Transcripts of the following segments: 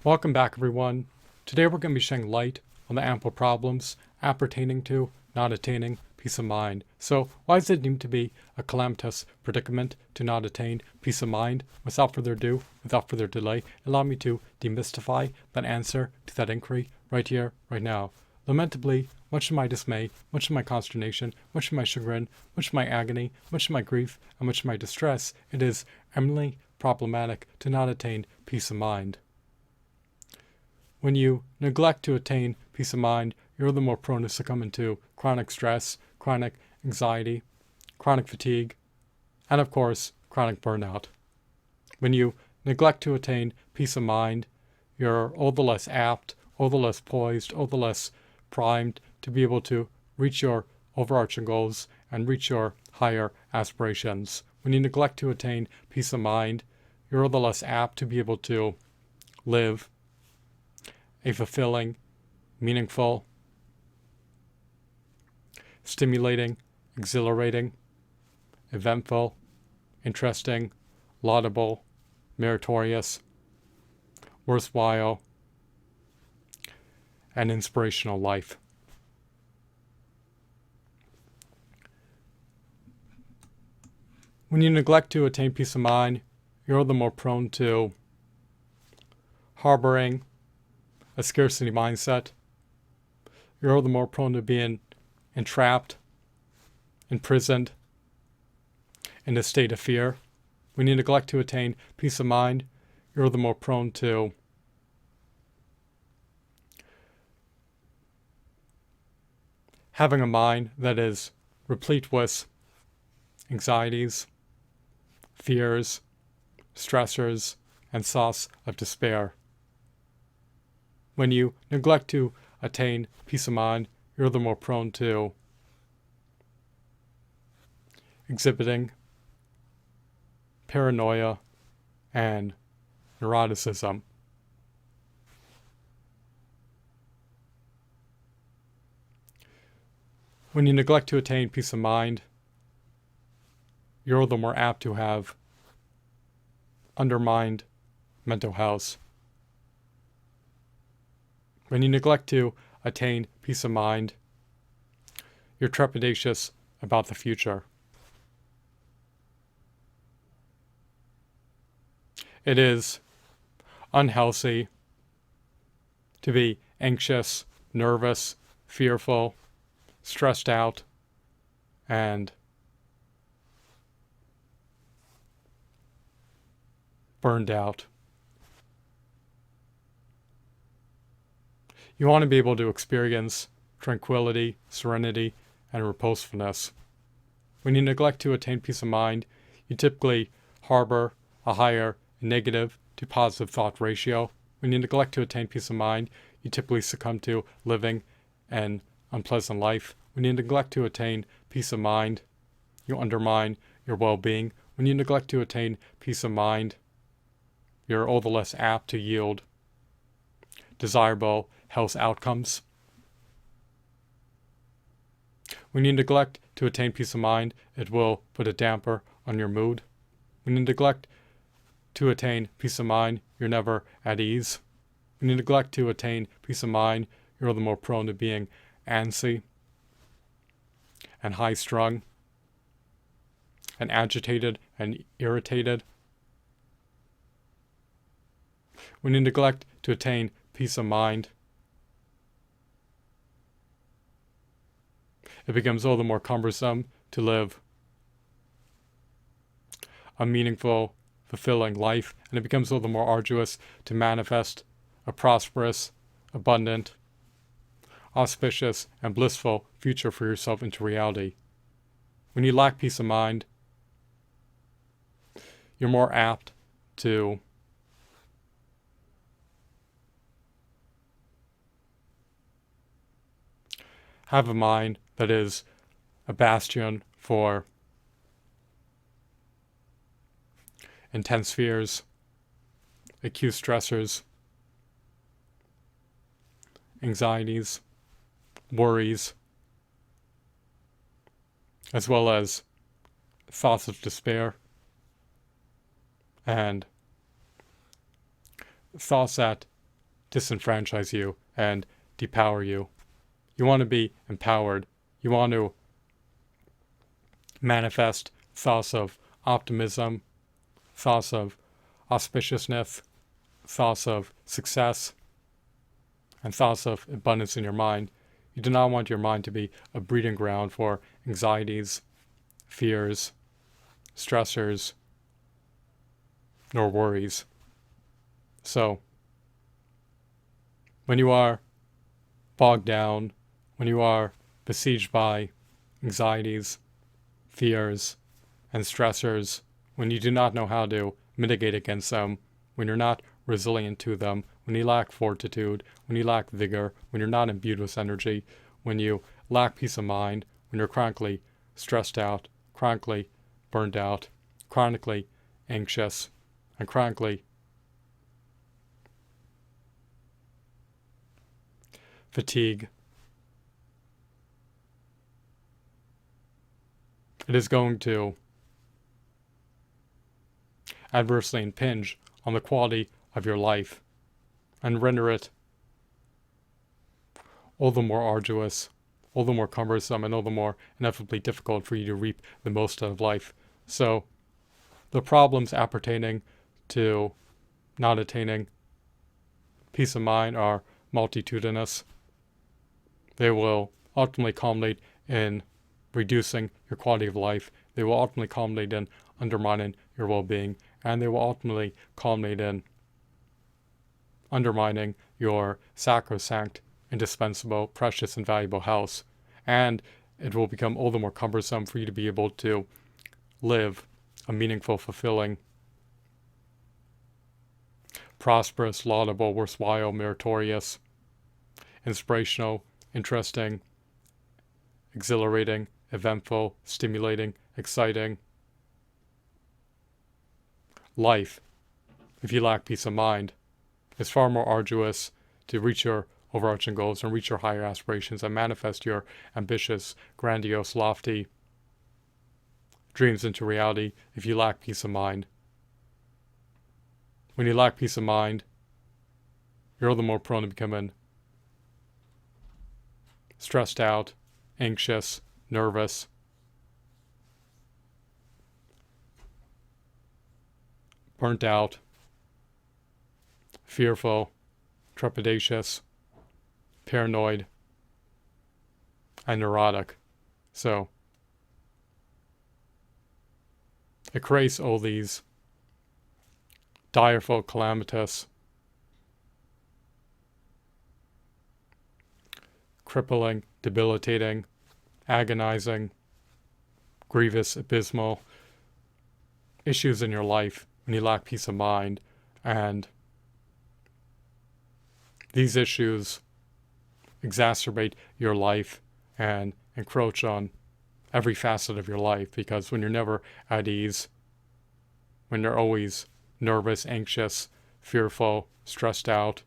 Welcome back, everyone. Today we're going to be shedding light on the ample problems appertaining to not attaining peace of mind. So, why is it deemed to be a calamitous predicament to not attain peace of mind? Without further ado, without further delay, allow me to demystify that answer to that inquiry right here, right now. Lamentably, much of my dismay, much of my consternation, much of my chagrin, much of my agony, much of my grief, and much of my distress, it is eminently problematic to not attain peace of mind. When you neglect to attain peace of mind, you're the more prone to succumb into chronic stress, chronic anxiety, chronic fatigue, and of course, chronic burnout. When you neglect to attain peace of mind, you're all the less apt, all the less poised, all the less primed to be able to reach your overarching goals and reach your higher aspirations. When you neglect to attain peace of mind, you're all the less apt to be able to live a fulfilling, meaningful, stimulating, exhilarating, eventful, interesting, laudable, meritorious, worthwhile, and inspirational life. When you neglect to attain peace of mind, you're all the more prone to harboring a scarcity mindset. You're all the more prone to being entrapped, imprisoned, in a state of fear. When you neglect to attain peace of mind, you're all the more prone to having a mind that is replete with anxieties, fears, stressors, and thoughts of despair. When you neglect to attain peace of mind, you're the more prone to exhibiting paranoia and neuroticism. When you neglect to attain peace of mind, you're all the more apt to have undermined mental health. When you neglect to attain peace of mind, you're trepidatious about the future. It is unhealthy to be anxious, nervous, fearful, stressed out, and burned out. You want to be able to experience tranquility, serenity, and reposefulness. When you neglect to attain peace of mind, you typically harbor a higher negative to positive thought ratio. When you neglect to attain peace of mind, you typically succumb to living an unpleasant life. When you neglect to attain peace of mind, you undermine your well-being. When you neglect to attain peace of mind, you're all the less apt to yield desirable health outcomes. When you neglect to attain peace of mind, it will put a damper on your mood. When you neglect to attain peace of mind, you're never at ease. When you neglect to attain peace of mind, you're all the more prone to being antsy and high-strung and agitated and irritated. When you neglect to attain peace of mind, it becomes all the more cumbersome to live a meaningful, fulfilling life, and it becomes all the more arduous to manifest a prosperous, abundant, auspicious, and blissful future for yourself into reality. When you lack peace of mind, you're more apt to have a mind that is a bastion for intense fears, acute stressors, anxieties, worries, as well as thoughts of despair and thoughts that disenfranchise you and depower you. You want to be empowered. You want to manifest thoughts of optimism, thoughts of auspiciousness, thoughts of success, and thoughts of abundance in your mind. You do not want your mind to be a breeding ground for anxieties, fears, stressors, nor worries. So, when you are bogged down, when you are besieged by anxieties, fears, and stressors, when you do not know how to mitigate against them, when you're not resilient to them, when you lack fortitude, when you lack vigor, when you're not imbued with energy, when you lack peace of mind, when you're chronically stressed out, chronically burned out, chronically anxious, and chronically fatigue, it is going to adversely impinge on the quality of your life and render it all the more arduous, all the more cumbersome, and all the more ineffably difficult for you to reap the most out of life. So the problems appertaining to not attaining peace of mind are multitudinous. They will ultimately culminate in reducing your quality of life. They will ultimately culminate in undermining your well-being, and they will ultimately culminate in undermining your sacrosanct, indispensable, precious, and valuable house. And it will become all the more cumbersome for you to be able to live a meaningful, fulfilling, prosperous, laudable, worthwhile, meritorious, inspirational, interesting, exhilarating, eventful, stimulating, exciting life. If you lack peace of mind, it's far more arduous to reach your overarching goals and reach your higher aspirations and manifest your ambitious, grandiose, lofty dreams into reality if you lack peace of mind. When you lack peace of mind, you're all the more prone to becoming stressed out, anxious, nervous, burnt out, fearful, trepidatious, paranoid, and neurotic. So it creates all these direful, calamitous, crippling, debilitating, agonizing, grievous, abysmal issues in your life when you lack peace of mind. And these issues exacerbate your life and encroach on every facet of your life, because when you're never at ease, when you're always nervous, anxious, fearful, stressed out,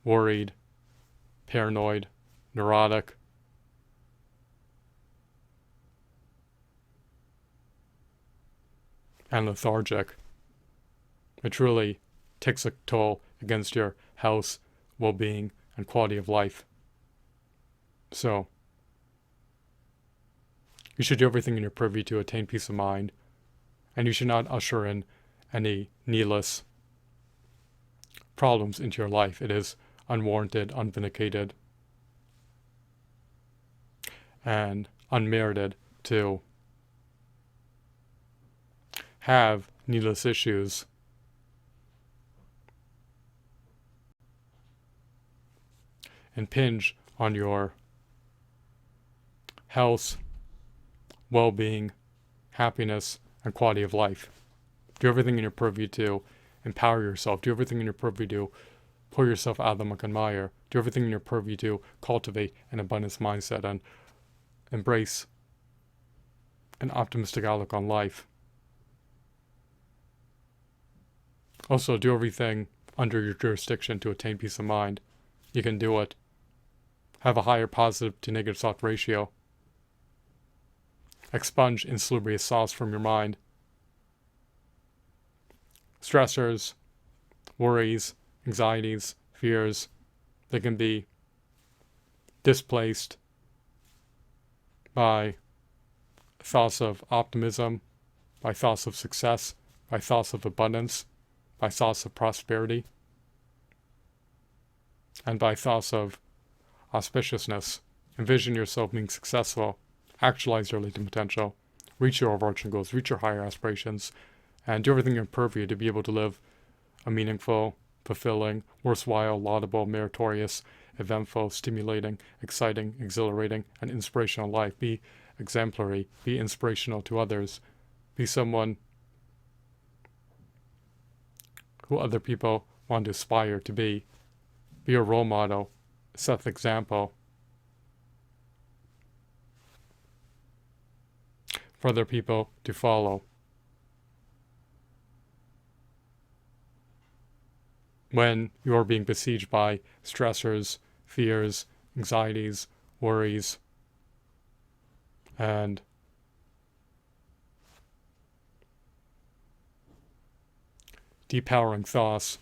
worried, paranoid, neurotic, and lethargic, it truly takes a toll against your health, well-being, and quality of life. So you should do everything in your purview to attain peace of mind, and you should not usher in any needless problems into your life. It is unwarranted, unvindicated, and unmerited to have needless issues impinge on your health, well-being, happiness, and quality of life. Do everything in your purview to empower yourself. Do everything in your purview to pull yourself out of the muck and mire. Do everything in your purview to cultivate an abundance mindset and embrace an optimistic outlook on life. Also, do everything under your jurisdiction to attain peace of mind. You can do it. Have a higher positive to negative thought ratio. Expunge insalubrious sauce from your mind. Stressors, worries, anxieties, fears, They can be displaced by thoughts of optimism, by thoughts of success, by thoughts of abundance, by thoughts of prosperity, and by thoughts of auspiciousness. Envision yourself being successful, actualize your latent potential, reach your overarching goals, reach your higher aspirations, and do everything in your purview to be able to live a meaningful, fulfilling, worthwhile, laudable, meritorious, eventful, stimulating, exciting, exhilarating, and inspirational life. Be exemplary, be inspirational to others, be someone who other people want to aspire to be a role model, set the example for other people to follow. When you are being besieged by stressors, fears, anxieties, worries, and depowering thoughts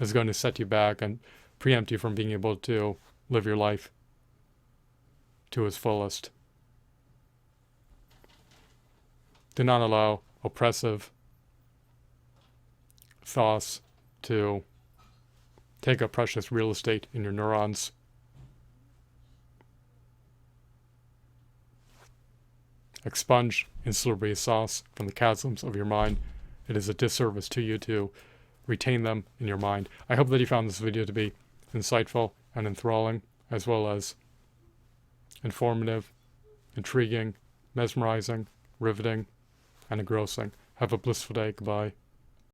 is going to set you back and preempt you from being able to live your life to its fullest. Do not allow oppressive thoughts to take up precious real estate in your neurons. Expunge insalubrious sauce from the chasms of your mind. It is a disservice to you to retain them in your mind. I hope that you found this video to be insightful and enthralling, as well as informative, intriguing, mesmerizing, riveting, and engrossing. Have a blissful day. Goodbye.